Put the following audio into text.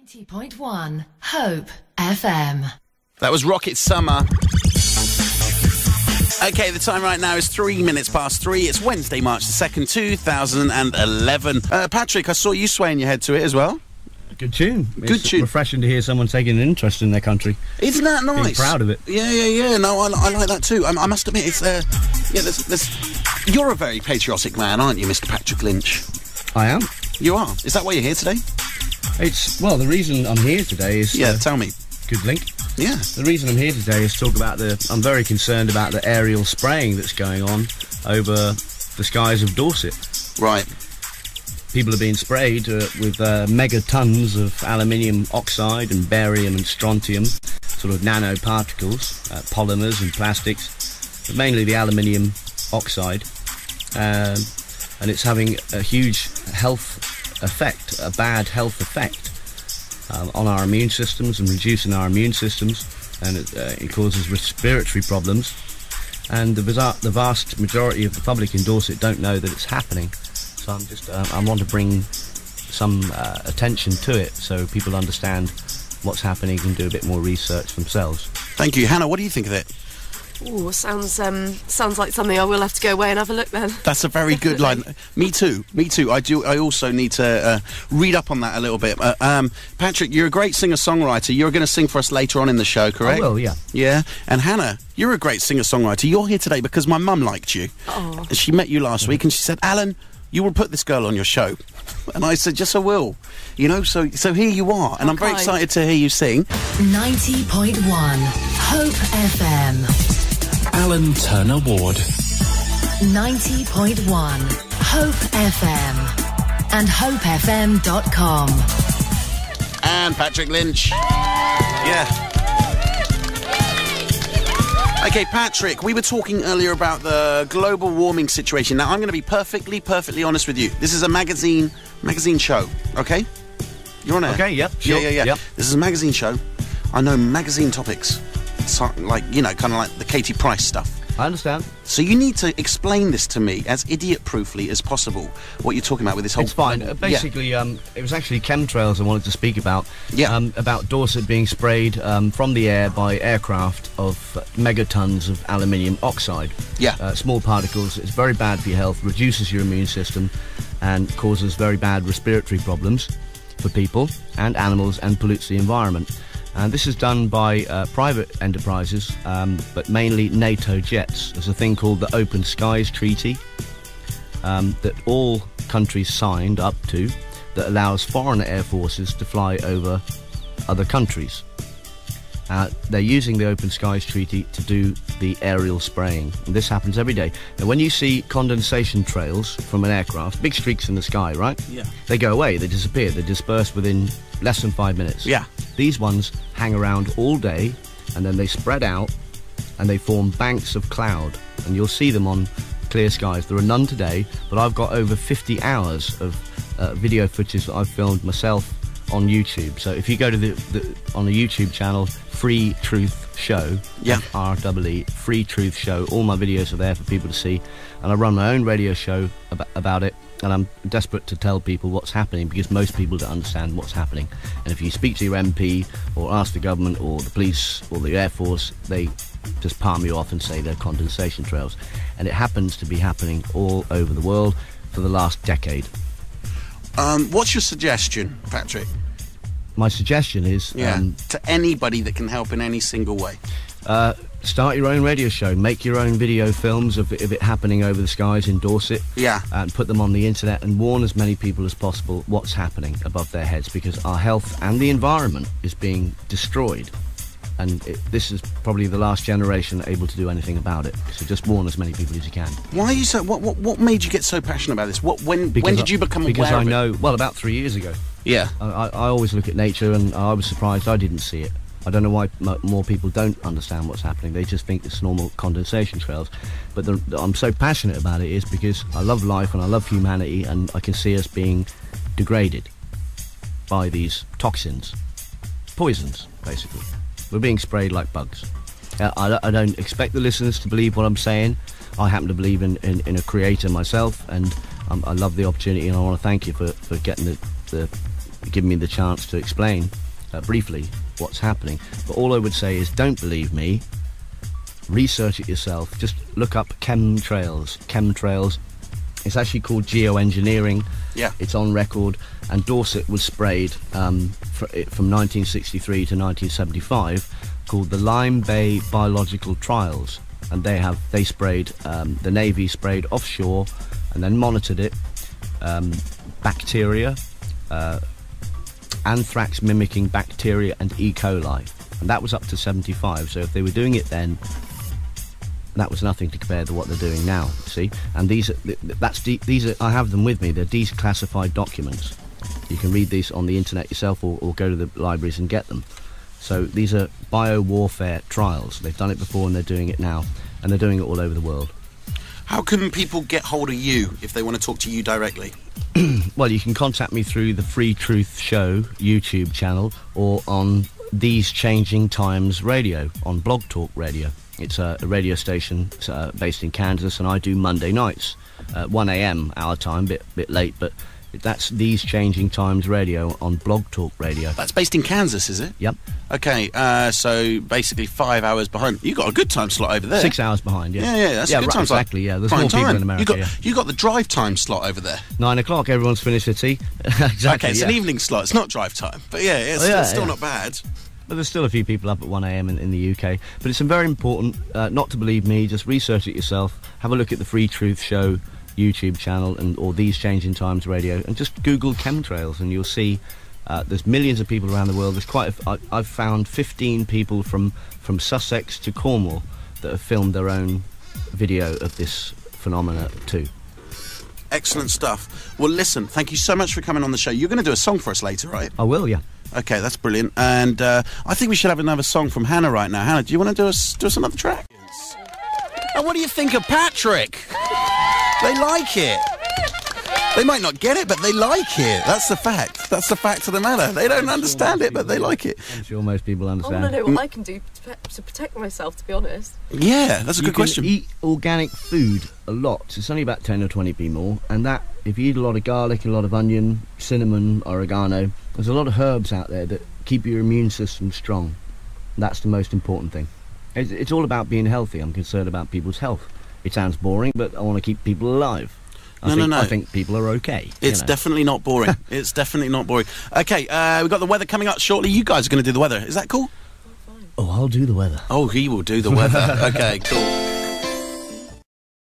90.1 Hope FM. That was Rocket Summer. Okay, the time right now is 3 minutes past 3. It's Wednesday, March the 2nd, 2011. Patrick, I saw you swaying your head to it as well. Good tune. Good tune. Refreshing to hear someone taking an interest in their country. Isn't that nice? Being proud of it. Yeah. No, I like that too. I must admit, it's you're a very patriotic man, aren't you, Mr. Patrick Lynch? I am. You are. Is that why you're here today? Well, the reason I'm here today is... tell me. Good link. Yeah. The reason I'm here today is to talk about I'm very concerned about the aerial spraying that's going on over the skies of Dorset. Right. People are being sprayed with megatons of aluminium oxide and barium and strontium, sort of nanoparticles, polymers and plastics, but mainly the aluminium oxide, and it's having a huge a bad health effect on our immune systems and reducing our immune systems, and it causes respiratory problems. And the vast majority of the public in Dorset don't know that it's happening. So I want to bring some attention to it so people understand what's happening and do a bit more research themselves. Thank you. Hannah, what do you think of it? Oh, sounds like something I will have to go away and have a look then. That's a very good line. Me too. I also need to read up on that a little bit. Patrick, you're a great singer-songwriter. You're going to sing for us later on in the show, correct? I will, yeah. Yeah. And Hannah, you're a great singer-songwriter. You're here today because my mum liked you. Oh. She met you last week and she said, Alan, you will put this girl on your show. And I said, yes, I will. You know, so here you are. And I'm very excited to hear you sing. 90.1 Hope FM. Alan Turner Ward. 90.1 Hope FM. And hopefm.com. And Patrick Lynch. Yeah. Okay, Patrick, we were talking earlier about the global warming situation. Now, I'm going to be perfectly honest with you. This is a magazine show, okay? You're on air? Okay, yep, sure. Yeah. Yep. This is a magazine show. I know magazine topics. So, like, you know, kind of like the Katie Price stuff. I understand. So you need to explain this to me as idiot-proofly as possible, what you're talking about with this whole... It's fine. Basically, it was actually chemtrails I wanted to speak about. Yeah. About Dorset being sprayed from the air by aircraft of megatons of aluminium oxide. Yeah. Small particles. It's very bad for your health, reduces your immune system, and causes very bad respiratory problems for people and animals, and pollutes the environment. And this is done by private enterprises, but mainly NATO jets. There's a thing called the Open Skies Treaty that all countries signed up to that allows foreign air forces to fly over other countries. They're using the Open Skies Treaty to do the aerial spraying. And this happens every day. Now, when you see condensation trails from an aircraft, big streaks in the sky, right? Yeah. They go away, they disappear, they disperse within less than 5 minutes. Yeah. These ones hang around all day, and then they spread out, and they form banks of cloud. And you'll see them on clear skies. There are none today, but I've got over 50 hours of video footage that I've filmed myself on YouTube. So if you go to on the YouTube channel, Free Truth Show, yeah, REE, Free Truth Show, all my videos are there for people to see, and I run my own radio show about it, and I'm desperate to tell people what's happening because most people don't understand what's happening. And if you speak to your MP or ask the government or the police or the Air Force, they just palm you off and say they're condensation trails. And it happens to be happening all over the world for the last decade. What's your suggestion, Patrick? My suggestion is... to anybody that can help in any single way. Start your own radio show. Make your own video films of it happening over the skies in Dorset. Yeah. And put them on the internet and warn as many people as possible what's happening above their heads, because our health and the environment is being destroyed. And this is probably the last generation able to do anything about it. So just warn as many people as you can. Why are you so... What made you get so passionate about this? When did you become aware of it? Because I know... Well, about 3 years ago. Yeah. I always look at nature, and I was surprised I didn't see it. I don't know why more people don't understand what's happening. They just think it's normal condensation trails. But I'm so passionate about it is because I love life and I love humanity, and I can see us being degraded by these toxins. Poisons, basically. We're being sprayed like bugs. I don't expect the listeners to believe what I'm saying. I happen to believe in a creator myself, and I love the opportunity, and I want to thank you for getting the given me the chance to explain briefly what's happening. But all I would say is, don't believe me. Research it yourself. Just look up chemtrails. Chemtrails. It's actually called geoengineering. Yeah. It's on record. And Dorset was sprayed from 1963 to 1975, called the Lyme Bay Biological Trials. And they sprayed, the Navy sprayed offshore and then monitored it. Bacteria, anthrax mimicking bacteria and E. coli. And that was up to 75. So if they were doing it then, that was nothing to compare to what they're doing now, see? And these are, I have them with me, they're declassified documents. You can read these on the internet yourself or go to the libraries and get them. So these are bio-warfare trials. They've done it before and they're doing it now, and they're doing it all over the world. How can people get hold of you if they want to talk to you directly? Well, you can contact me through the Free Truth Show YouTube channel or on These Changing Times Radio, on Blog Talk Radio. It's a radio station based in Kansas, and I do Monday nights, 1 a.m. our time, bit late, but that's These Changing Times Radio on Blog Talk Radio. That's based in Kansas, is it? Yep. Okay, so basically 5 hours behind. You got a good time slot over there. 6 hours behind, yeah. Yeah, that's a good time slot. Exactly, yeah. There's more people in America. You got the drive time slot over there. 9 o'clock, everyone's finished their tea. Exactly. Okay, it's an evening slot. It's not drive time, but yeah, it's still not bad. But there's still a few people up at 1 a.m. in the UK. But it's very important not to believe me. Just research it yourself. Have a look at the Free Truth Show YouTube channel or These Changing Times Radio, and just Google chemtrails, and you'll see there's millions of people around the world. There's I've found 15 people from Sussex to Cornwall that have filmed their own video of this phenomena too. Excellent stuff. Well, listen, thank you so much for coming on the show. You're going to do a song for us later, right? I will, yeah. Okay, that's brilliant. And I think we should have another song from Hannah right now. Hannah, do you want to do us another track? And what do you think of Patrick? They like it. They might not get it, but they like it. That's the fact. That's the fact of the matter. They don't understand it, but they like it. I'm sure most people understand. I want to know what I can do to protect myself, to be honest. Yeah, that's a good question. You can eat organic food a lot. It's only about 10 or 20p more. And that, if you eat a lot of garlic, a lot of onion, cinnamon, oregano, there's a lot of herbs out there that keep your immune system strong. That's the most important thing. It's all about being healthy. I'm concerned about people's health. It sounds boring, but I want to keep people alive. I think people are okay. It's definitely not boring. It's definitely not boring. Okay, we've got the weather coming up shortly. You guys are going to do the weather. Is that cool? Oh, I'll do the weather. Oh, he will do the weather. Okay, cool.